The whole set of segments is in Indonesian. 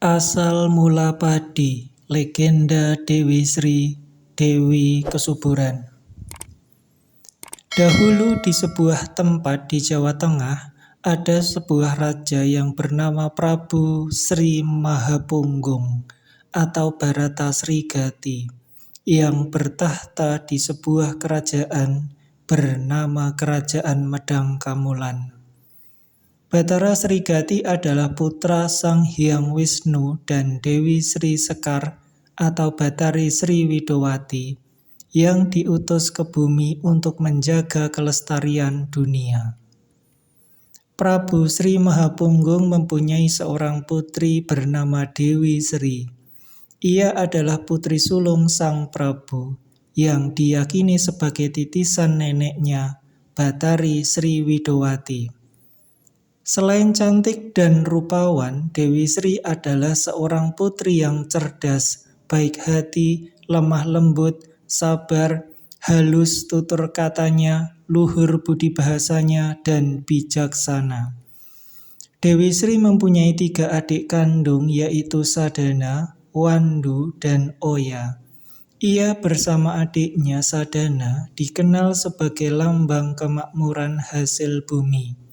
Asal mula padi, legenda Dewi Sri, Dewi Kesuburan. Dahulu di sebuah tempat di Jawa Tengah, ada sebuah raja yang bernama Prabu Sri Mahapunggung atau Bharata Srigati, yang bertahta di sebuah kerajaan bernama Kerajaan Medang Kamulan. Bathara Srigati adalah putra Sang Hyang Wisnu dan Dewi Sri Sekar atau Bathari Sri Widowati yang diutus ke bumi untuk menjaga kelestarian dunia. Prabu Sri Mahapunggung mempunyai seorang putri bernama Dewi Sri. Ia adalah putri sulung Sang Prabu yang diyakini sebagai titisan neneknya, Bathari Sri Widowati. Selain cantik dan rupawan, Dewi Sri adalah seorang putri yang cerdas, baik hati, lemah lembut, sabar, halus tutur katanya, luhur budi bahasanya, dan bijaksana. Dewi Sri mempunyai 3 adik kandung, yaitu Sadana, Wandu, dan Oya. Ia bersama adiknya Sadana dikenal sebagai lambang kemakmuran hasil bumi.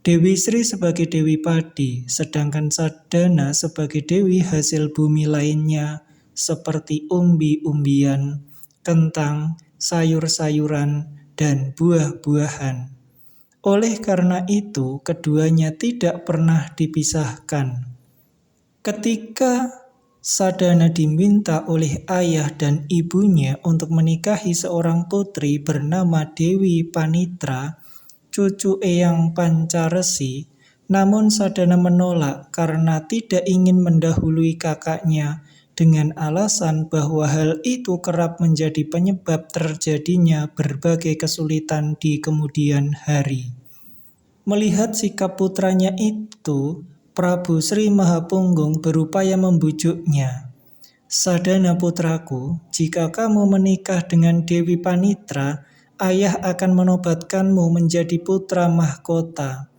Dewi Sri sebagai Dewi Padi, sedangkan Sadana sebagai Dewi hasil bumi lainnya seperti umbi-umbian, kentang, sayur-sayuran, dan buah-buahan. Oleh karena itu, keduanya tidak pernah dipisahkan. Ketika Sadana diminta oleh ayah dan ibunya untuk menikahi seorang putri bernama Dewi Panitra, cucu Eyang Pancaresi, namun Sadana menolak karena tidak ingin mendahului kakaknya dengan alasan bahwa hal itu kerap menjadi penyebab terjadinya berbagai kesulitan di kemudian hari. Melihat sikap putranya itu, Prabu Sri Mahapunggung berupaya membujuknya. "Sadana putraku, jika kamu menikah dengan Dewi Panitra, ayah akan menobatkanmu menjadi putra mahkota.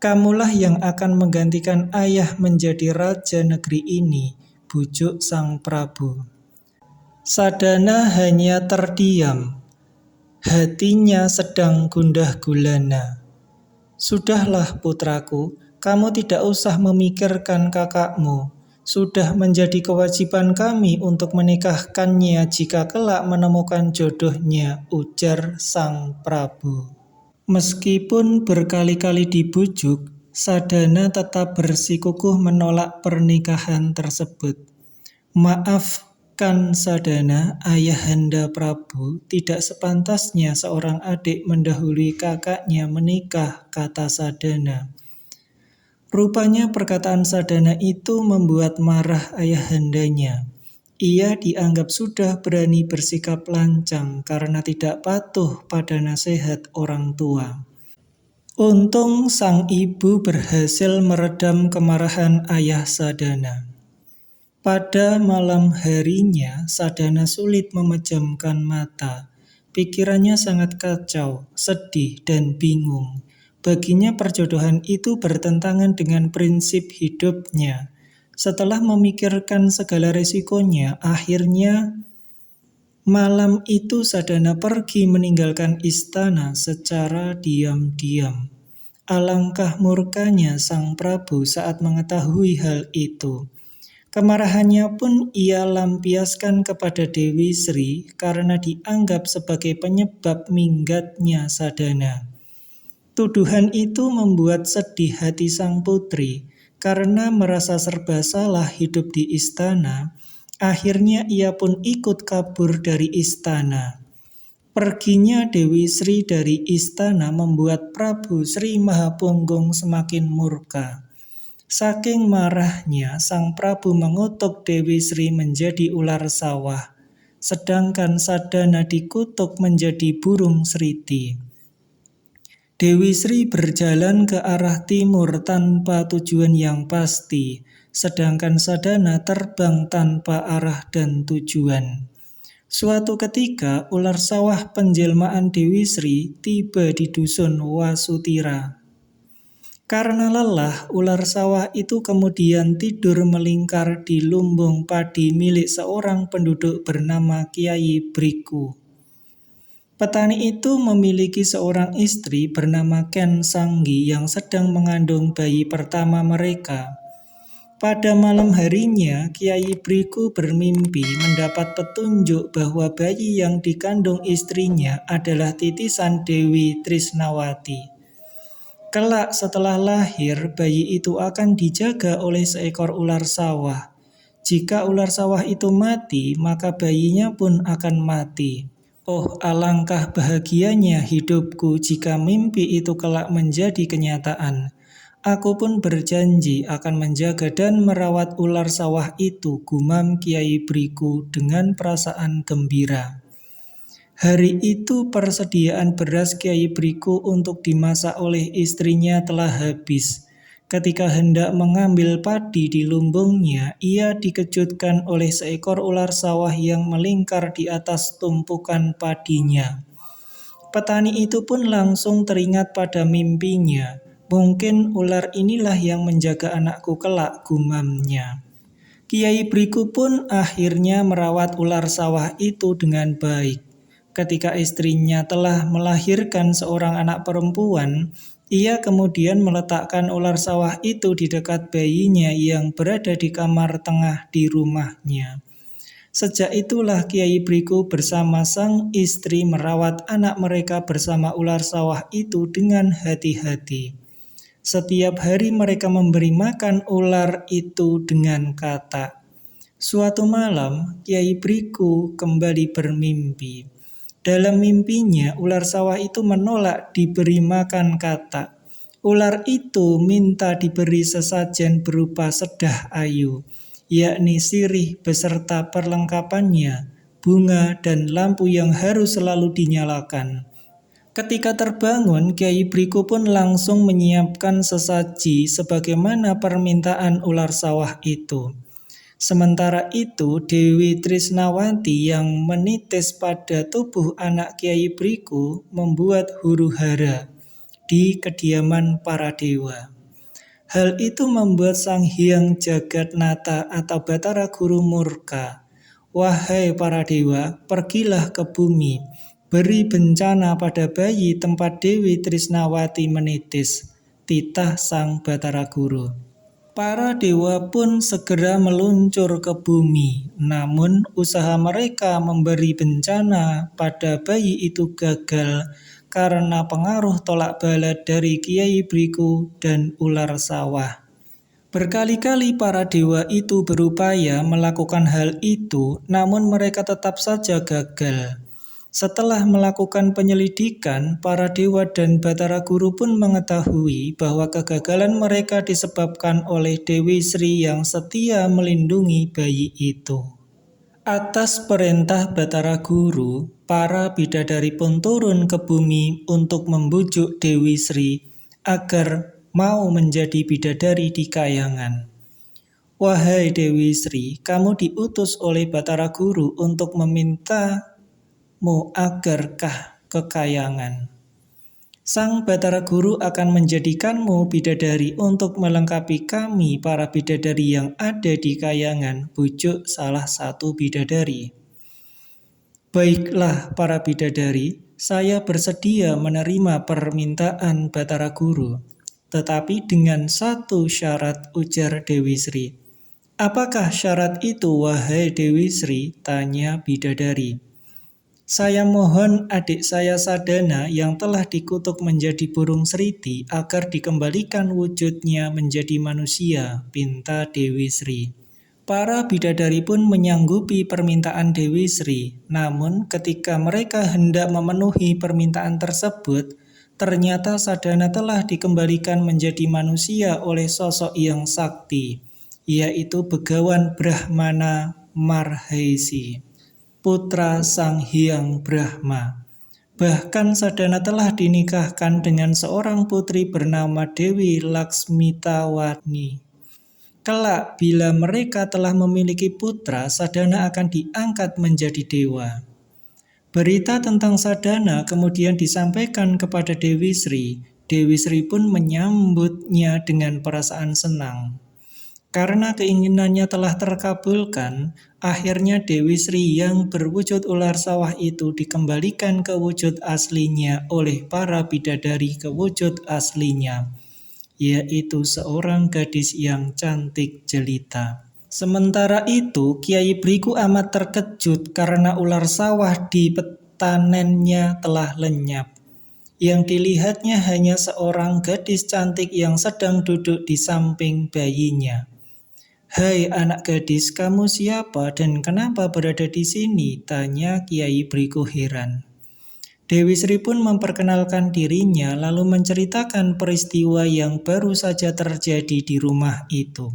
Kamulah yang akan menggantikan ayah menjadi raja negeri ini," bujuk Sang Prabu. Sadana hanya terdiam. Hatinya sedang gundah gulana. "Sudahlah putraku, kamu tidak usah memikirkan kakakmu. Sudah menjadi kewajiban kami untuk menikahkannya jika kelak menemukan jodohnya," ujar Sang Prabu. Meskipun berkali-kali dibujuk, Sadana tetap bersikukuh menolak pernikahan tersebut. "Maafkan Sadana, Ayahanda Prabu, tidak sepantasnya seorang adik mendahului kakaknya menikah," kata Sadana. Rupanya perkataan Sadana itu membuat marah ayahandanya. Ia dianggap sudah berani bersikap lancang karena tidak patuh pada nasihat orang tua. Untung sang ibu berhasil meredam kemarahan ayah Sadana. Pada malam harinya, Sadana sulit memejamkan mata. Pikirannya sangat kacau, sedih, dan bingung. Baginya perjodohan itu bertentangan dengan prinsip hidupnya. Setelah memikirkan segala risikonya, akhirnya malam itu Sadana pergi meninggalkan istana secara diam-diam. Alangkah murkanya Sang Prabu saat mengetahui hal itu. Kemarahannya pun ia lampiaskan kepada Dewi Sri karena dianggap sebagai penyebab minggatnya Sadana. Tuduhan itu membuat sedih hati sang putri karena merasa serba salah hidup di istana. Akhirnya ia pun ikut kabur dari istana. Perginya Dewi Sri dari istana membuat Prabu Sri Mahapunggung semakin murka. Saking marahnya, Sang Prabu mengutuk Dewi Sri menjadi ular sawah, sedangkan Sadana dikutuk menjadi burung seriti. Dewi Sri berjalan ke arah timur tanpa tujuan yang pasti, sedangkan Sadana terbang tanpa arah dan tujuan. Suatu ketika, ular sawah penjelmaan Dewi Sri tiba di dusun Wasutira. Karena lelah, ular sawah itu kemudian tidur melingkar di lumbung padi milik seorang penduduk bernama Kiai Briku. Petani itu memiliki seorang istri bernama Ken Sanggi yang sedang mengandung bayi pertama mereka. Pada malam harinya, Kiai Briku bermimpi mendapat petunjuk bahwa bayi yang dikandung istrinya adalah titisan Dewi Trisnawati. Kelak setelah lahir, bayi itu akan dijaga oleh seekor ular sawah. Jika ular sawah itu mati, maka bayinya pun akan mati. Oh, alangkah bahagianya hidupku jika mimpi itu kelak menjadi kenyataan. Aku pun berjanji akan menjaga dan merawat ular sawah itu, gumam Kiai Briku dengan perasaan gembira. Hari itu persediaan beras Kiai Briku untuk dimasak oleh istrinya telah habis. Ketika hendak mengambil padi di lumbungnya, ia dikejutkan oleh seekor ular sawah yang melingkar di atas tumpukan padinya. Petani itu pun langsung teringat pada mimpinya. Mungkin ular inilah yang menjaga anakku kelak, gumamnya. Kiai Briku pun akhirnya merawat ular sawah itu dengan baik. Ketika istrinya telah melahirkan seorang anak perempuan, ia kemudian meletakkan ular sawah itu di dekat bayinya yang berada di kamar tengah di rumahnya. Sejak itulah Kiai Briku bersama sang istri merawat anak mereka bersama ular sawah itu dengan hati-hati. Setiap hari mereka memberi makan ular itu dengan katak. Suatu malam, Kiai Briku kembali bermimpi. Dalam mimpinya, ular sawah itu menolak diberi makan katak. Ular itu minta diberi sesajen berupa sedah ayu, yakni sirih beserta perlengkapannya, bunga dan lampu yang harus selalu dinyalakan. Ketika terbangun, Kiai Briku pun langsung menyiapkan sesaji sebagaimana permintaan ular sawah itu. Sementara itu, Dewi Trisnawati yang menitis pada tubuh anak Kiai Briku membuat huru-hara di kediaman para dewa. Hal itu membuat Sang Hyang Jagatnata atau Batara Guru murka. Wahai para dewa, pergilah ke bumi, beri bencana pada bayi tempat Dewi Trisnawati menitis, titah Sang Batara Guru. Para dewa pun segera meluncur ke bumi, namun usaha mereka memberi bencana pada bayi itu gagal karena pengaruh tolak bala dari Kiai Briku dan ular sawah. Berkali-kali para dewa itu berupaya melakukan hal itu, namun mereka tetap saja gagal. Setelah melakukan penyelidikan, para dewa dan Batara Guru pun mengetahui bahwa kegagalan mereka disebabkan oleh Dewi Sri yang setia melindungi bayi itu. Atas perintah Batara Guru, para bidadari pun turun ke bumi untuk membujuk Dewi Sri agar mau menjadi bidadari di Kayangan. Wahai Dewi Sri, kamu diutus oleh Batara Guru untuk meminta agarkah ke Kayangan. Sang Batara Guru akan menjadikanmu bidadari untuk melengkapi kami para bidadari yang ada di Kayangan, bujuk salah satu bidadari. Baiklah para bidadari, saya bersedia menerima permintaan Batara Guru, tetapi dengan satu syarat, ujar Dewi Sri. Apakah syarat itu, wahai Dewi Sri? Tanya bidadari. Saya mohon adik saya Sadana yang telah dikutuk menjadi burung seriti agar dikembalikan wujudnya menjadi manusia, pinta Dewi Sri. Para bidadari pun menyanggupi permintaan Dewi Sri, namun ketika mereka hendak memenuhi permintaan tersebut, ternyata Sadana telah dikembalikan menjadi manusia oleh sosok yang sakti, yaitu Begawan Brahmana Marhaisi, putra Sang Hyang Brahma. Bahkan Sadana telah dinikahkan dengan seorang putri bernama Dewi Laksmitawati. Kelak bila mereka telah memiliki putra, Sadana akan diangkat menjadi dewa. Berita tentang Sadana kemudian disampaikan kepada Dewi Sri. Dewi Sri pun menyambutnya dengan perasaan senang. Karena keinginannya telah terkabulkan, akhirnya Dewi Sri yang berwujud ular sawah itu dikembalikan ke wujud aslinya oleh para bidadari ke wujud aslinya, yaitu seorang gadis yang cantik jelita. Sementara itu, Kiai Briku amat terkejut karena ular sawah di petanennya telah lenyap. Yang dilihatnya hanya seorang gadis cantik yang sedang duduk di samping bayinya. "Hai anak gadis, kamu siapa dan kenapa berada di sini?" tanya Kiai Briku heran. Dewi Sri pun memperkenalkan dirinya lalu menceritakan peristiwa yang baru saja terjadi di rumah itu.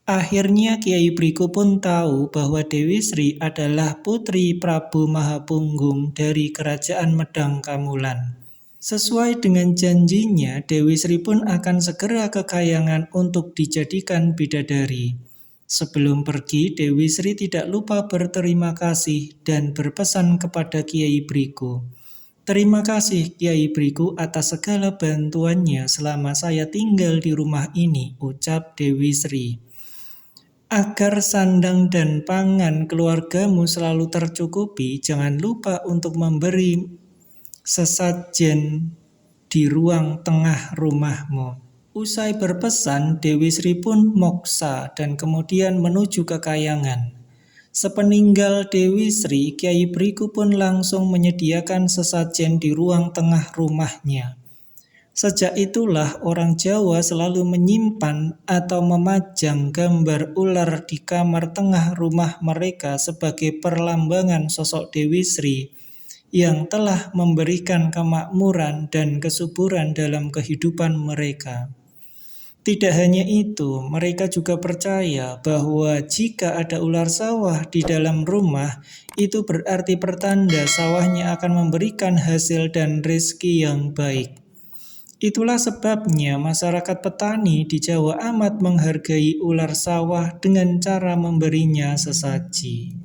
Akhirnya Kiai Briku pun tahu bahwa Dewi Sri adalah putri Prabu Mahapunggung dari Kerajaan Medang Kamulan. Sesuai dengan janjinya, Dewi Sri pun akan segera ke Kahyangan untuk dijadikan bidadari. Sebelum pergi, Dewi Sri tidak lupa berterima kasih dan berpesan kepada Kiai Briku. "Terima kasih Kiai Briku atas segala bantuannya selama saya tinggal di rumah ini," ucap Dewi Sri. "Agar sandang dan pangan keluargamu selalu tercukupi, jangan lupa untuk memberi sesajen di ruang tengah rumahmu." Usai berpesan, Dewi Sri pun moksa dan kemudian menuju ke Kahyangan. Sepeninggal Dewi Sri, Kiai Briku pun langsung menyediakan sesajen di ruang tengah rumahnya. Sejak itulah orang Jawa selalu menyimpan atau memajang gambar ular di kamar tengah rumah mereka sebagai perlambangan sosok Dewi Sri yang telah memberikan kemakmuran dan kesuburan dalam kehidupan mereka. Tidak hanya itu, mereka juga percaya bahwa jika ada ular sawah di dalam rumah, itu berarti pertanda sawahnya akan memberikan hasil dan rezeki yang baik. Itulah sebabnya masyarakat petani di Jawa amat menghargai ular sawah dengan cara memberinya sesaji.